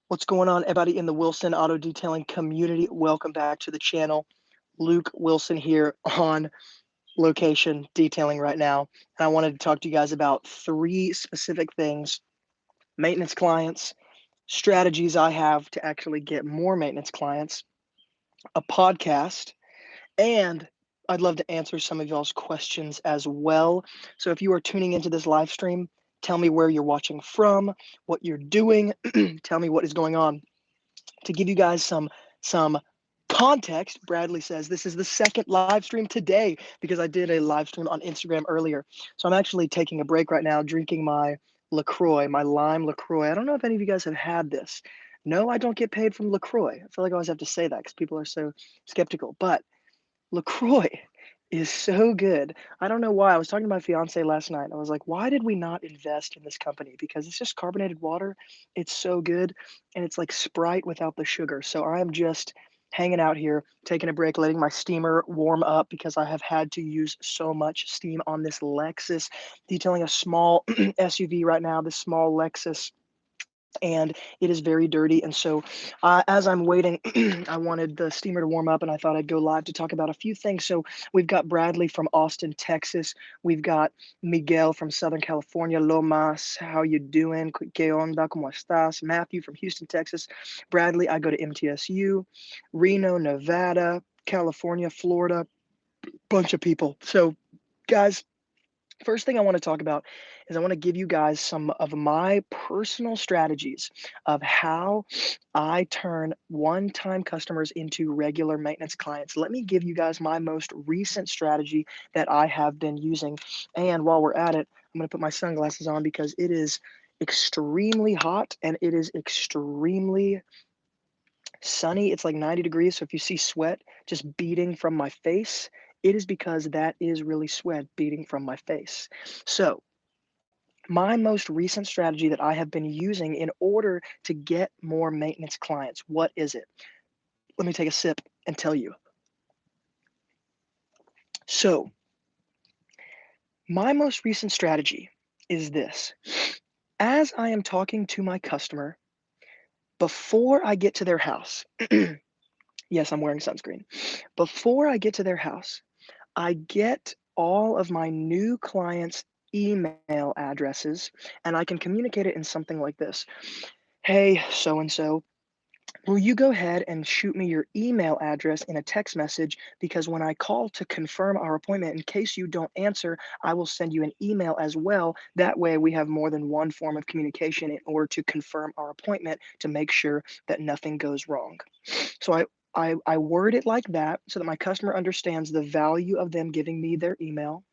What's going on, everybody in the Wilson Auto Detailing community? Welcome back to the channel. Luke Wilson here on location detailing right now. And I wanted to talk to you guys about three specific things: maintenance clients, strategies I have to actually get more maintenance clients, a podcast, and I'd love to answer some of y'all's questions as well. So if you are tuning into this live stream, tell me where you're watching from, what you're doing, tell me what is going on. To give you guys some context, Bradley says this is the second live stream today because I did a live stream on Instagram earlier. So I'm actually taking a break right now, drinking my LaCroix, my lime LaCroix. I don't know if any of you guys have had this. No, I don't get paid from LaCroix. I feel like I always have to say that because people are so skeptical. But LaCroix is so good. I don't know why. I was talking to my fiance last night. I was like, why did we not invest in this company? Because it's just carbonated water. It's so good. And it's like Sprite without the sugar. So I am just hanging out here, taking a break, letting my steamer warm up because I have had to use so much steam on this Lexus, detailing a small SUV right now, this small Lexus, and it is very dirty. And so, as I'm waiting, I wanted the steamer to warm up, and I thought I'd go live to talk about a few things. So, we've got Bradley from Austin, Texas. We've got Miguel from Southern California. Lomas, how you doing? ¿Qué onda? ¿Cómo estás? Matthew from Houston, Texas. Bradley, I go to MTSU. Reno, Nevada. California, Florida. Bunch of people. So, guys, first thing I want to talk about is I want to give you guys some of my personal strategies of how I turn one-time customers into regular maintenance clients. Let me give you guys my most recent strategy that I have been using. And while we're at it, I'm going to put my sunglasses on because it is extremely hot and it is extremely sunny. It's like 90 degrees. So if you see sweat just beading from my face, it is because that is really sweat beading from my face. So, my most recent strategy that I have been using in order to get more maintenance clients, what is it? Let me take a sip and tell you. So, my most recent strategy is this. As I am talking to my customer, before I get to their house, yes, I'm wearing sunscreen. Before I get to their house, I get all of my new clients' email addresses and I can communicate it in something like this. Hey, so and so, will you go ahead and shoot me your email address in a text message? Because when I call to confirm our appointment, in case you don't answer, I will send you an email as well. That way, we have more than one form of communication in order to confirm our appointment to make sure that nothing goes wrong. So I word it like that so that my customer understands the value of them giving me their email.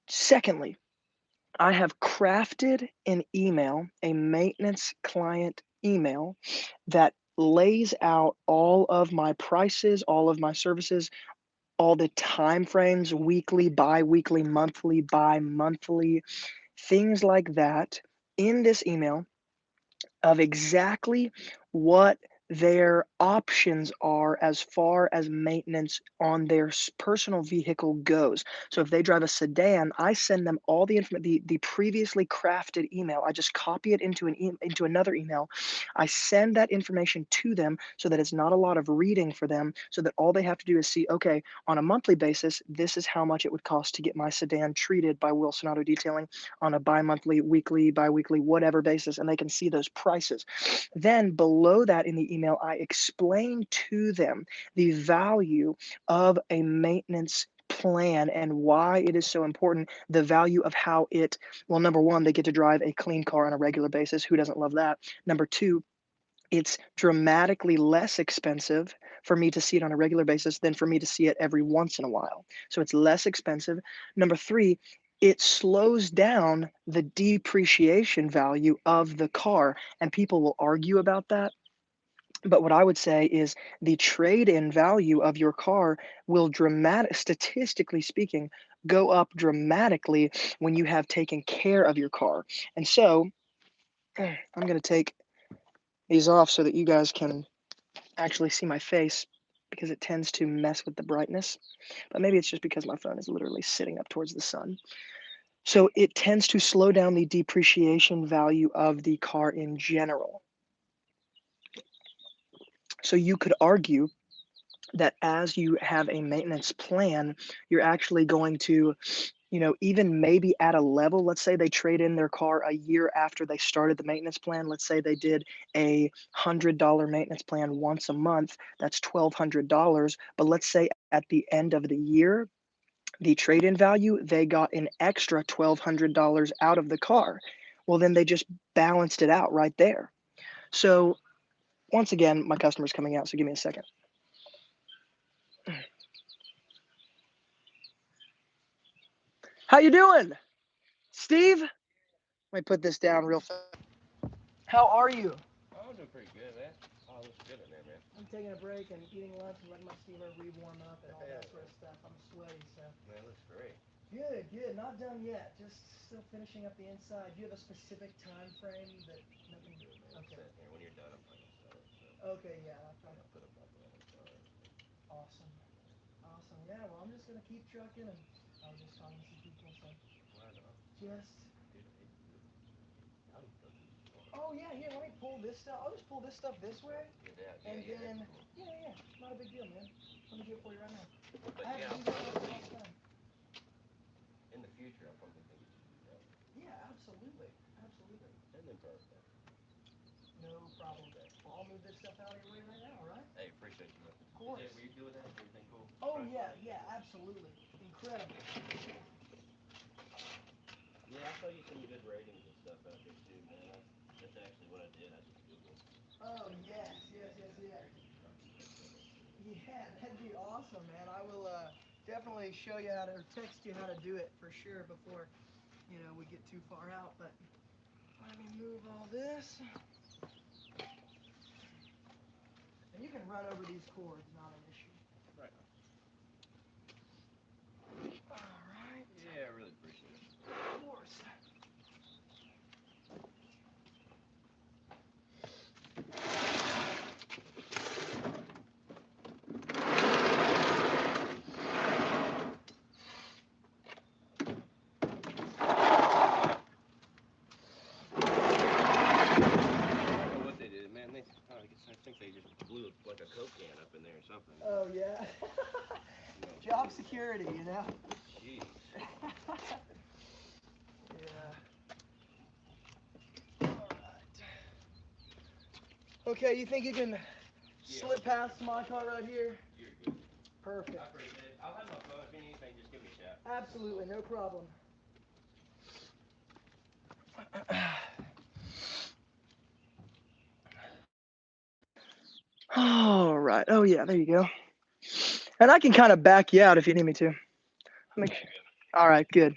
Secondly, I have crafted an email, a maintenance client email that lays out all of my prices, all of my services, all the time frames, weekly, bi-weekly, monthly, bi-monthly, things like that in this email of exactly what their options are as far as maintenance on their personal vehicle goes. So if they drive a sedan, I send them all the information, the previously crafted email. I just copy it into into another email. I send that information to them so that it's not a lot of reading for them, so that all they have to do is see, okay, on a monthly basis, this is how much it would cost to get my sedan treated by Wilson Auto Detailing on a bi-monthly, weekly, bi-weekly, whatever basis, and they can see those prices. Then below that in the email, I explain to them the value of a maintenance plan and why it is so important, the value of how it, well, number one, they get to drive a clean car on a regular basis. Who doesn't love that? Number two, it's dramatically less expensive for me to see it on a regular basis than for me to see it every once in a while. So it's less expensive. Number three, it slows down the depreciation value of the car. And people will argue about that. But what I would say is the trade-in value of your car will statistically speaking, go up dramatically when you have taken care of your car. And so I'm going to take these off so that you guys can actually see my face because it tends to mess with the brightness. But maybe it's just because my phone is literally sitting up towards the sun. So it tends to slow down the depreciation value of the car in general. So you could argue that as you have a maintenance plan, you're actually going to, even maybe at a level, let's say they trade in their car a year after they started the maintenance plan. Let's say they did a $100 maintenance plan once a month. That's $1,200. But let's say at the end of the year, the trade-in value, they got an extra $1,200 out of the car. Well, then they just balanced it out right there. So once again, my customer's coming out, so give me a second. How you doing, Steve? Let me put this down real fast. How are you? Oh, I'm doing pretty good, man. Oh, it looks good in there, man. I'm taking a break and eating lunch and letting my steamer re-warm up and all Yeah, that sort of stuff. I'm sweaty, so. man, it looks great. Good, good. Not done yet. Just still finishing up the inside. Do you have a specific time frame that? You do, man. Okay. Set here. When you're done, I'm probably gonna start. So, Okay, yeah. yeah, I'll put a button on it. Start. Awesome. Awesome. Yeah. Well, I'm just gonna keep trucking, and I was just talking to some people, so Right on. just. Dude, how do you go through these doors? Oh yeah. Here, let me pull this stuff. I'll just pull this stuff this way, Yeah, that. and Yeah, then that's cool. yeah. Not a big deal, man. Let me do it for you right now. But I have yeah, to I'll do that probably all the think time. in the future, I'll probably think you should do that. Yeah, absolutely. Absolutely. And then perfect. No problem. Okay. Well, I'll move this stuff out of your way right now, all right? Hey, appreciate you, man. Of course. Were you good with that? Everything cool? Oh, Right. yeah, absolutely. Incredible. Yeah, I saw you some good ratings and stuff out there too, man. That's actually what I did. I just Googled. Oh, yes. Yeah, that'd be awesome, man. I will definitely show you how to, or text you how to do it for sure before, we get too far out. But let me move all this. And you can run over these cords, not an issue. Right. All right. Yeah, I really appreciate it. Of course. What they did, man. I think they just blew like a Coke can up in there or something. Oh, yeah. Job security, Jeez. Yeah. All right. Okay, you think you can slip past my car right here? You're good. Perfect. I appreciate it. I'll have my phone. If you need anything, just give me a shout. Absolutely, no problem. All right. Oh, yeah, there you go. And I can kind of back you out if you need me to. All right, good.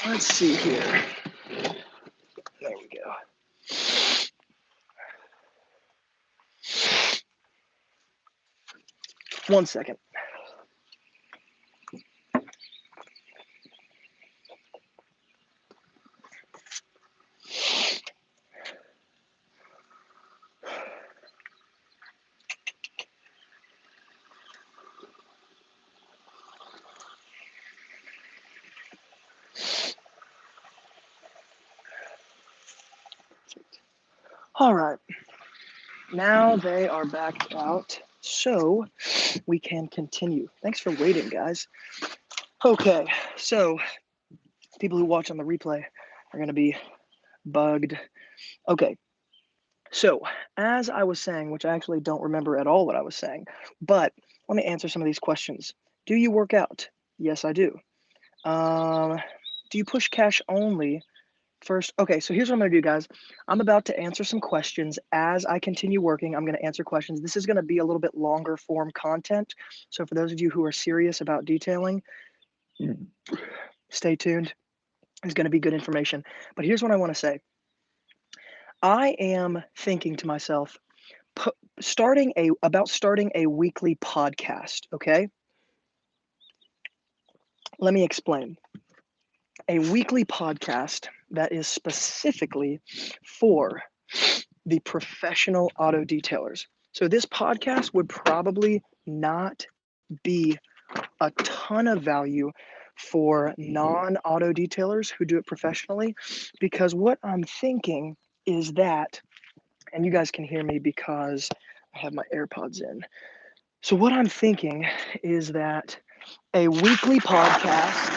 Let's see here. There we go. One second. All right. Now they are backed out, so we can continue. Thanks for waiting, guys. Okay, so people who watch on the replay are going to be bugged. Okay, so as I was saying, which I actually don't remember at all what I was saying, but let me answer some of these questions. Do you work out? Yes, I do. Do you push cash only? First, okay, so here's what I'm going to do, guys. I'm about to answer some questions. As I continue working, I'm going to answer questions. This is going to be a little bit longer form content. So for those of you who are serious about detailing, stay tuned. It's going to be good information. But here's what I want to say. I am thinking to myself, starting a weekly podcast, okay? Let me explain. A weekly podcast that is specifically for the professional auto detailers. So this podcast would probably not be a ton of value for non-auto detailers who do it professionally, because what I'm thinking is that and you guys can hear me because I have my AirPods in. So what I'm thinking is that a weekly podcast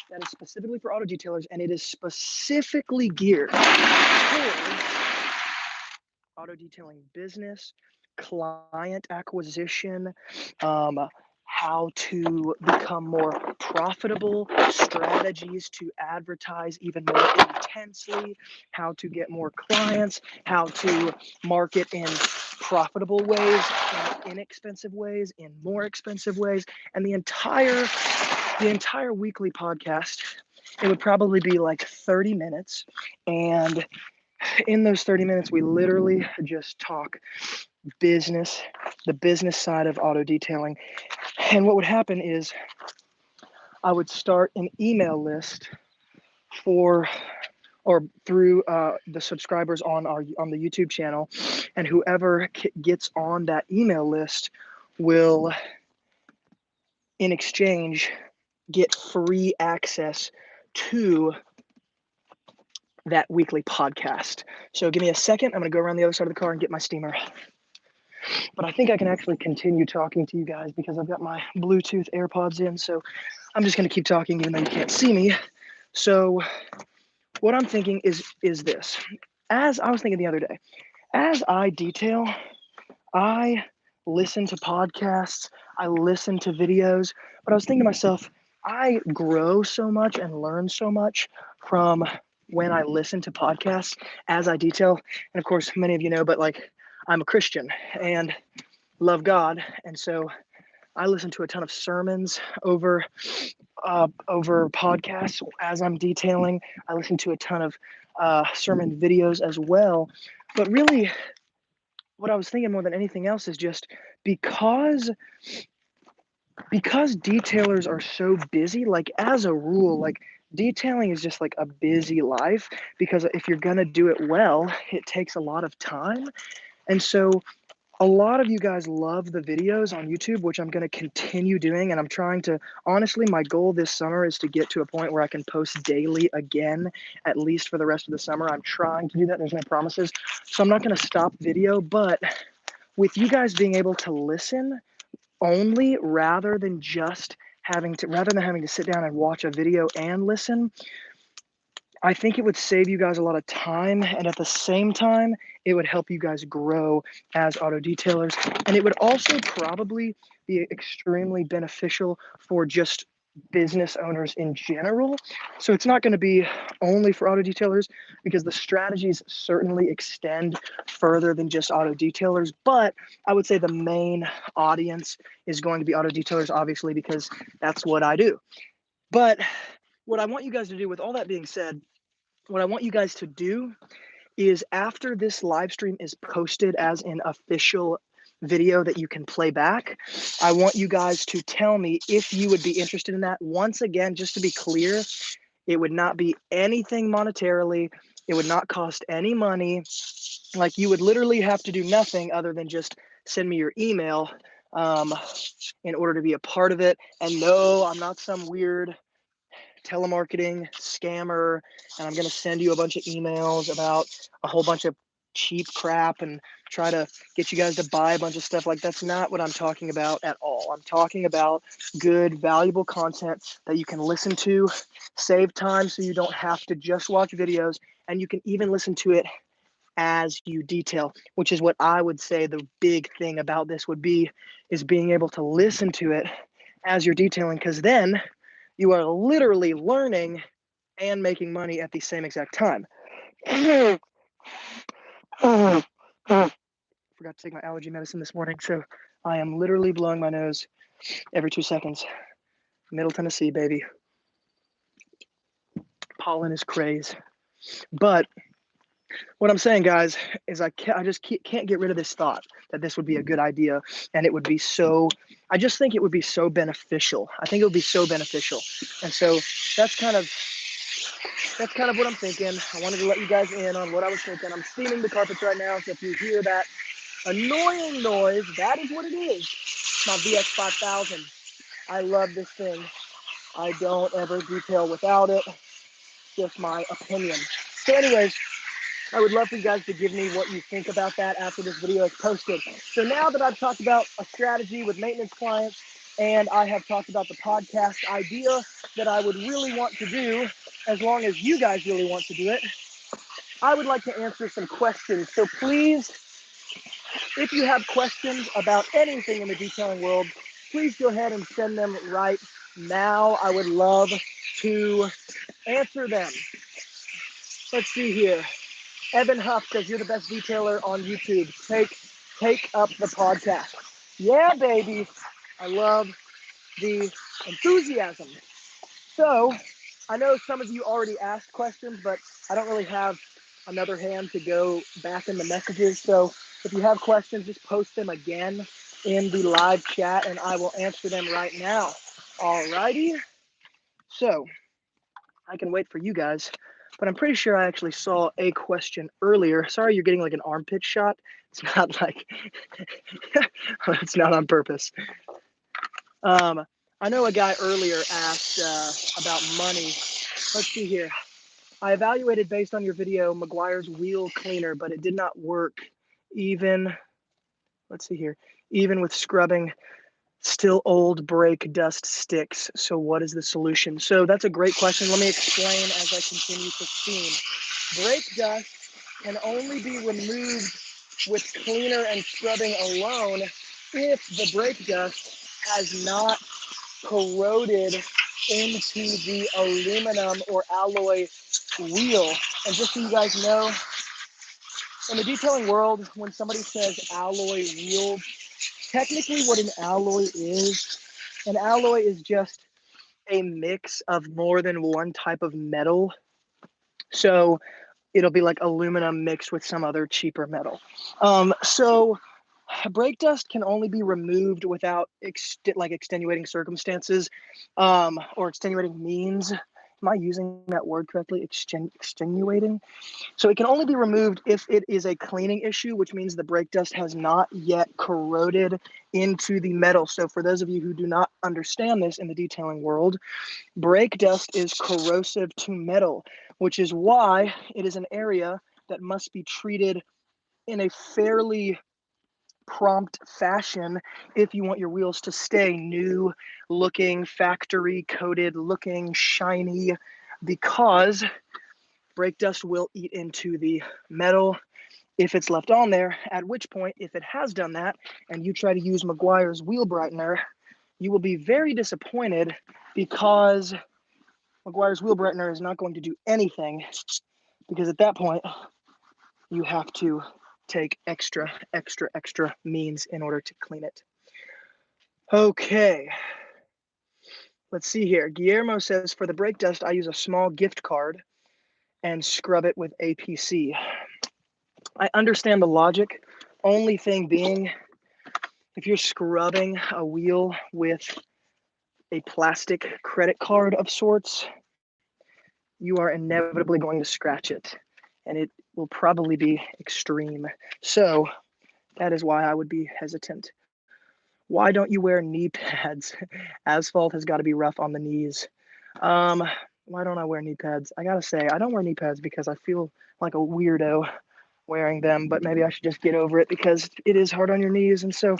that is specifically for auto detailers, and it is specifically geared towards auto detailing business, client acquisition, um, how to become more profitable, strategies to advertise even more intensely, how to get more clients, how to market in profitable ways, in inexpensive ways, in more expensive ways, and the entire weekly podcast. It would probably be like 30 minutes, and in those 30 minutes, we literally just talk business, the business side of auto detailing. And what would happen is I would start an email list for or through the subscribers on the YouTube channel, and whoever gets on that email list will, in exchange, get free access to that weekly podcast. So give me a second. I'm going to go around the other side of the car and get my steamer. But I think I can actually continue talking to you guys because I've got my Bluetooth AirPods in. So I'm just going to keep talking even though you can't see me. So what I'm thinking is this. As I was thinking the other day, as I detail, I listen to podcasts, I listen to videos, but I was thinking to myself, I grow so much and learn so much from when I listen to podcasts as I detail. And of course, many of you know, but like I'm a Christian and love God. And so I listen to a ton of sermons over podcasts as I'm detailing. I listen to a ton of sermon videos as well. But really, what I was thinking more than anything else is just because detailers are so busy, like as a rule, like detailing is just like a busy life because if you're going to do it well, it takes a lot of time. And so a lot of you guys love the videos on YouTube, which I'm going to continue doing. And I'm trying to, honestly, my goal this summer is to get to a point where I can post daily again, at least for the rest of the summer. I'm trying to do that. There's no promises. So I'm not going to stop video, but with you guys being able to listen only rather than having to sit down and watch a video and listen, I think it would save you guys a lot of time, and at the same time, it would help you guys grow as auto detailers. And it would also probably be extremely beneficial for just business owners in general. So it's not going to be only for auto detailers because the strategies certainly extend further than just auto detailers. But I would say the main audience is going to be auto detailers, obviously, because that's what I do. But what I want you guys to do, with all that being said, what I want you guys to do is after this live stream is posted as an official video that you can play back, I want you guys to tell me if you would be interested in that. Once again, just to be clear, it would not be anything monetarily. It would not cost any money. Like you would literally have to do nothing other than just send me your email in order to be a part of it. And no, I'm not some weird telemarketing scammer and I'm going to send you a bunch of emails about a whole bunch of cheap crap and try to get you guys to buy a bunch of stuff. Like that's not what I'm talking about at all. I'm talking about good, valuable content that you can listen to, save time so you don't have to just watch videos, and you can even listen to it as you detail, which is what I would say the big thing about this would be, is being able to listen to it as you're detailing, because then you are literally learning and making money at the same exact time. Forgot to take my allergy medicine this morning, so I am literally blowing my nose every 2 seconds. Middle Tennessee, baby. Pollen is crazy. But what I'm saying, guys, is I just can't get rid of this thought that this would be a good idea, and it would be so. I just think it would be so beneficial. I think it would be so beneficial, and so that's kind of what I'm thinking. I wanted to let you guys in on what I was thinking. I'm steaming the carpets right now, so if you hear that annoying noise, that is what it is. My VX5000. I love this thing. I don't ever detail without it. Just my opinion. So anyways, I would love for you guys to give me what you think about that after this video is posted. So now that I've talked about a strategy with maintenance clients and I have talked about the podcast idea that I would really want to do, as long as you guys really want to do it, I would like to answer some questions. So please, if you have questions about anything in the detailing world, please go ahead and send them right now. I would love to answer them. Let's see here. Evan Huff says, you're the best detailer on YouTube. Take up the podcast. Yeah, baby. I love the enthusiasm. So I know some of you already asked questions, but I don't really have another hand to go back in the messages. So if you have questions, just post them again in the live chat and I will answer them right now. Alrighty. So I can wait for you guys, but I'm pretty sure I actually saw a question earlier. Sorry, you're getting like an armpit shot. It's not like, it's not on purpose. I know a guy earlier asked about money. Let's see here. I evaluated based on your video Meguiar's wheel cleaner, but it did not work even, let's see here, even with scrubbing, still old brake dust sticks. So what is the solution? So that's a great question. Let me explain as I continue to steam. Brake dust can only be removed with cleaner and scrubbing alone if the brake dust has not corroded into the aluminum or alloy wheel. And just so you guys know, in the detailing world, when somebody says alloy wheel, technically what an alloy is just a mix of more than one type of metal. So it'll be like aluminum mixed with some other cheaper metal. So brake dust can only be removed without extenuating circumstances or extenuating means. Am I using that word correctly? Extenuating? So it can only be removed if it is a cleaning issue, which means the brake dust has not yet corroded into the metal. So for those of you who do not understand this in the detailing world, brake dust is corrosive to metal, which is why it is an area that must be treated in a fairly prompt fashion if you want your wheels to stay new looking, factory coated looking, shiny, because brake dust will eat into the metal if it's left on there, at which point, if it has done that and you try to use Meguiar's wheel brightener, you will be very disappointed because Meguiar's wheel brightener is not going to do anything, because at that point you have to take extra means in order to clean it. Okay, let's see here. Guillermo says, for the brake dust, I use a small gift card and scrub it with APC. I understand the logic. Only thing being, if you're scrubbing a wheel with a plastic credit card of sorts, you are inevitably going to scratch it, and it will probably be extreme. So that is why I would be hesitant. Why don't you wear knee pads? Asphalt has got to be rough on the knees. Why don't I wear knee pads? I gotta say, I don't wear knee pads because I feel like a weirdo wearing them, but maybe I should just get over it because it is hard on your knees. And so,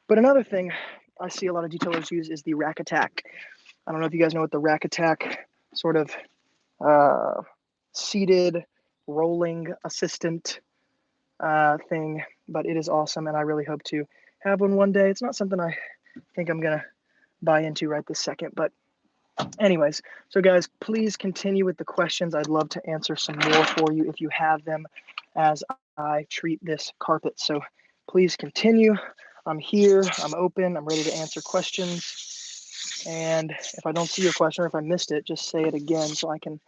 but another thing I see a lot of detailers use is the Rack Attack. I don't know if you guys know what the Rack Attack sort of seated rolling assistant thing, but it is awesome, and I really hope to have one day. It's not something I think I'm gonna buy into right this second, but anyways, so guys, please continue with the questions. I'd love to answer some more for you if you have them as I treat this carpet. So please continue. I'm here, I'm open, I'm ready to answer questions. And if I don't see your question or if I missed it, just say it again so I can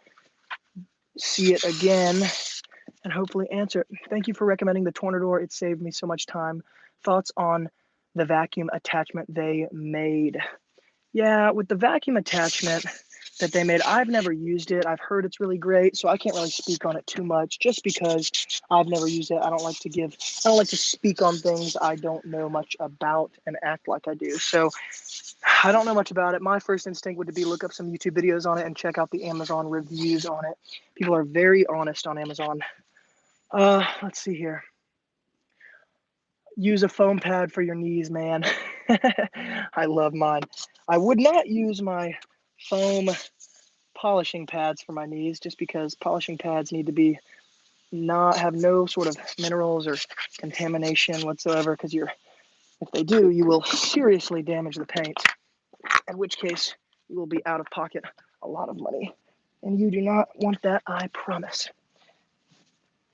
see it again and hopefully answer it. Thank you for recommending the Tornador. It saved me so much time. Thoughts on the vacuum attachment they made? Yeah, with the vacuum attachment that they made, I've never used it. I've heard it's really great, so I can't really speak on it too much just because I've never used it. I don't like to speak on things I don't know much about and act like I do. So I don't know much about it. My first instinct would be look up some YouTube videos on it and check out the Amazon reviews on it. People are very honest on Amazon Let's see here. Use a foam pad for your knees, man. I love mine. I would not use my foam polishing pads for my knees just because polishing pads need to be not have no sort of minerals or contamination whatsoever, because if they do, you will seriously damage the paint, in which case you will be out of pocket a lot of money, and you do not want that, I promise.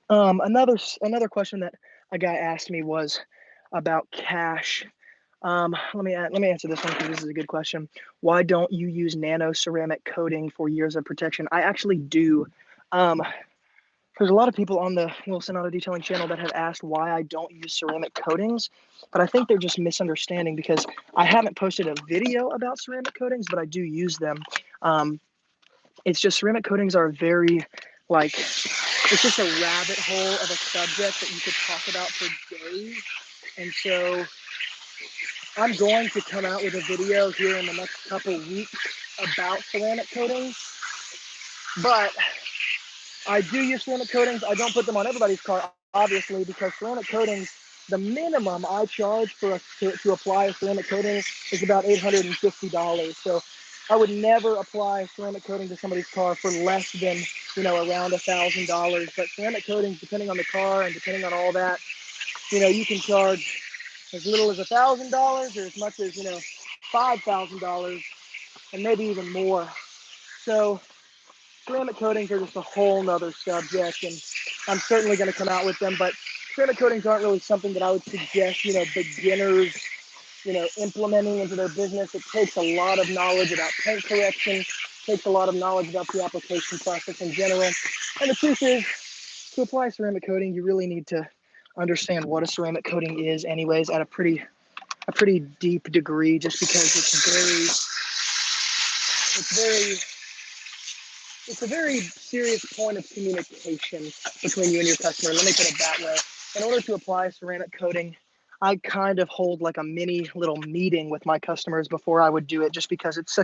Another question that a guy asked me was about cash. Let me answer this one because this is a good question. Why don't you use nano ceramic coating for years of protection? I actually do. Um, there's a lot of people on the Wilson Auto Detailing channel that have asked why I don't use ceramic coatings, but I think they're just misunderstanding because I haven't posted a video about ceramic coatings, but I do use them. It's just ceramic coatings are very, like, it's just a rabbit hole of a subject that you could talk about for days. And so I'm going to come out with a video here in the next couple weeks about ceramic coatings, but I do use ceramic coatings. I don't put them on everybody's car, obviously, because ceramic coatings, the minimum I charge to apply a ceramic coating is about $850. So I would never apply a ceramic coating to somebody's car for less than, around $1,000. But ceramic coatings, depending on the car and depending on all that, you can charge as little as $1,000 or as much as, $5,000 and maybe even more. So ceramic coatings are just a whole nother subject, and I'm certainly going to come out with them, but ceramic coatings aren't really something that I would suggest, beginners, implementing into their business. It takes a lot of knowledge about paint correction, takes a lot of knowledge about the application process in general. And the truth is, to apply ceramic coating, you really need to understand what a ceramic coating is anyways at a pretty deep degree, just because it's a very serious point of communication between you and your customer. Let me put it that way. In order to apply ceramic coating, I kind of hold like a mini little meeting with my customers before I would do it, just because it's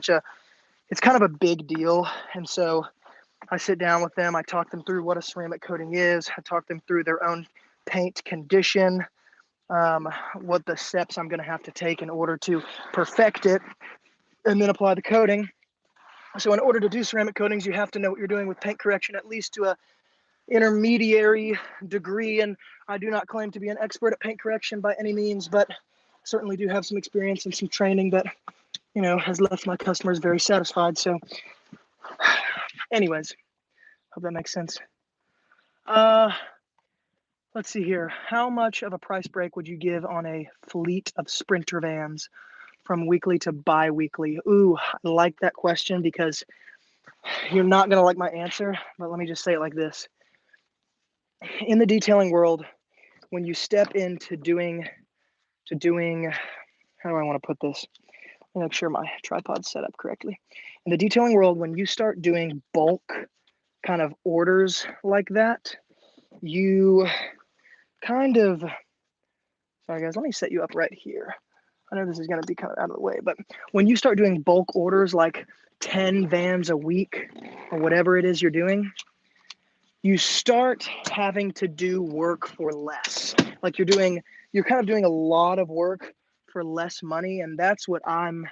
kind of a big deal. And so I sit down with them, I talk them through what a ceramic coating is, I talk them through their own paint condition, what the steps I'm going to have to take in order to perfect it, and then apply the coating. So in order to do ceramic coatings, you have to know what you're doing with paint correction, at least to a intermediary degree. And I do not claim to be an expert at paint correction by any means, but certainly do have some experience and some training that, has left my customers very satisfied. So anyways, hope that makes sense. Let's see here. How much of a price break would you give on a fleet of Sprinter vans from weekly to bi-weekly? Ooh, I like that question because you're not going to like my answer, but let me just say it like this. In the detailing world, when you step into doing, how do I want to put this? Let me make sure my tripod's set up correctly. In the detailing world, when you start doing bulk kind of orders like that, you kind of, sorry guys, let me set you up right here. I know this is going to be kind of out of the way, but when you start doing bulk orders like 10 vans a week or whatever it is you're doing, you start having to do work for less. Like you're kind of doing a lot of work for less money, and that's what I'm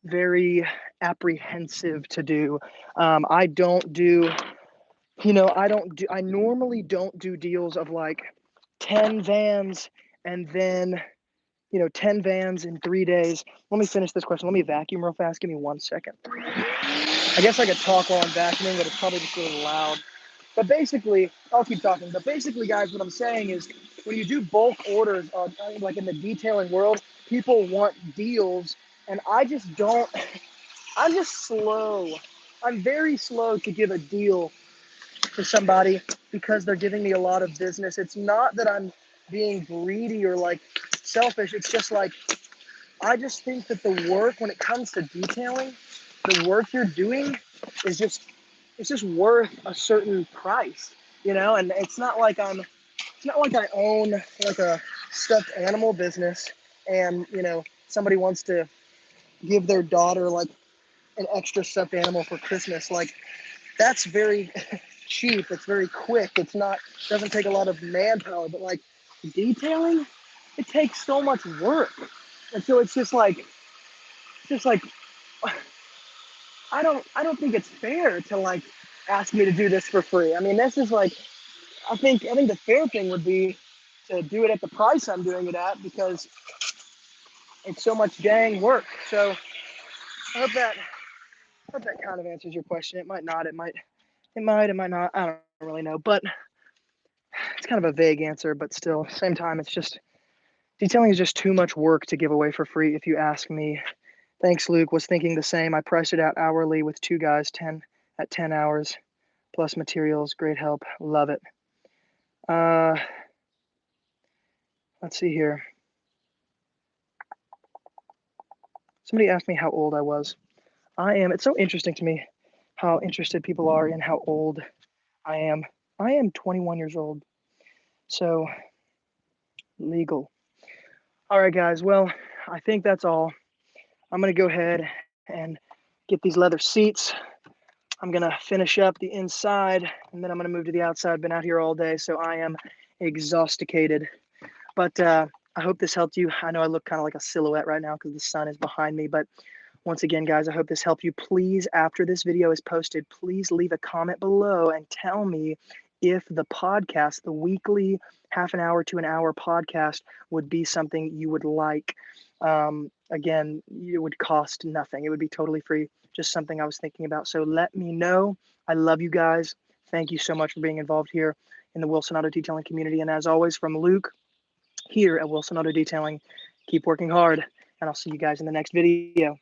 very apprehensive to do. I normally don't do deals of like 10 vans and then 10 vans in 3 days. Let me finish this question. Let me vacuum real fast. Give me 1 second. I guess I could talk while I'm vacuuming, but it's probably just really loud. But basically, I'll keep talking. But basically, guys, what I'm saying is when you do bulk orders, like in the detailing world, people want deals. And I just don't, I'm just slow. I'm very slow to give a deal to somebody because they're giving me a lot of business. It's not that I'm being greedy or like selfish. It's just like, I just think that the work, when it comes to detailing, the work you're doing is just, it's just worth a certain price, and it's not like I own like a stuffed animal business and, somebody wants to give their daughter like an extra stuffed animal for Christmas. Like that's very, cheap. It's very quick. It's not, doesn't take a lot of manpower, but like detailing, it takes so much work. And so it's just like, I don't think it's fair to like ask me to do this for free. I mean, this is like, I think the fair thing would be to do it at the price I'm doing it at because it's so much dang work. So I hope that kind of answers your question. It might not. It might not. I don't really know. But it's kind of a vague answer. But still, same time, it's just detailing is just too much work to give away for free. If you ask me. Thanks, Luke. Was thinking the same. I priced it out hourly with two guys, 10 hours plus materials. Great help. Love it. Uh, let's see here. Somebody asked me how old I was. I am. It's so interesting to me how interested people are in how old I am. I am 21 years old. So legal. All right, guys. Well, I think that's all. I'm going to go ahead and get these leather seats. I'm going to finish up the inside and then I'm going to move to the outside. Been out here all day, so I am exhausticated. But I hope this helped you. I know I look kind of like a silhouette right now because the sun is behind me, but once again, guys, I hope this helped you. Please, after this video is posted, please leave a comment below and tell me if the podcast, the weekly half an hour to an hour podcast, would be something you would like. Again, it would cost nothing. It would be totally free, just something I was thinking about. So let me know. I love you guys. Thank you so much for being involved here in the Wilson Auto Detailing community. And as always, from Luke here at Wilson Auto Detailing, keep working hard, and I'll see you guys in the next video.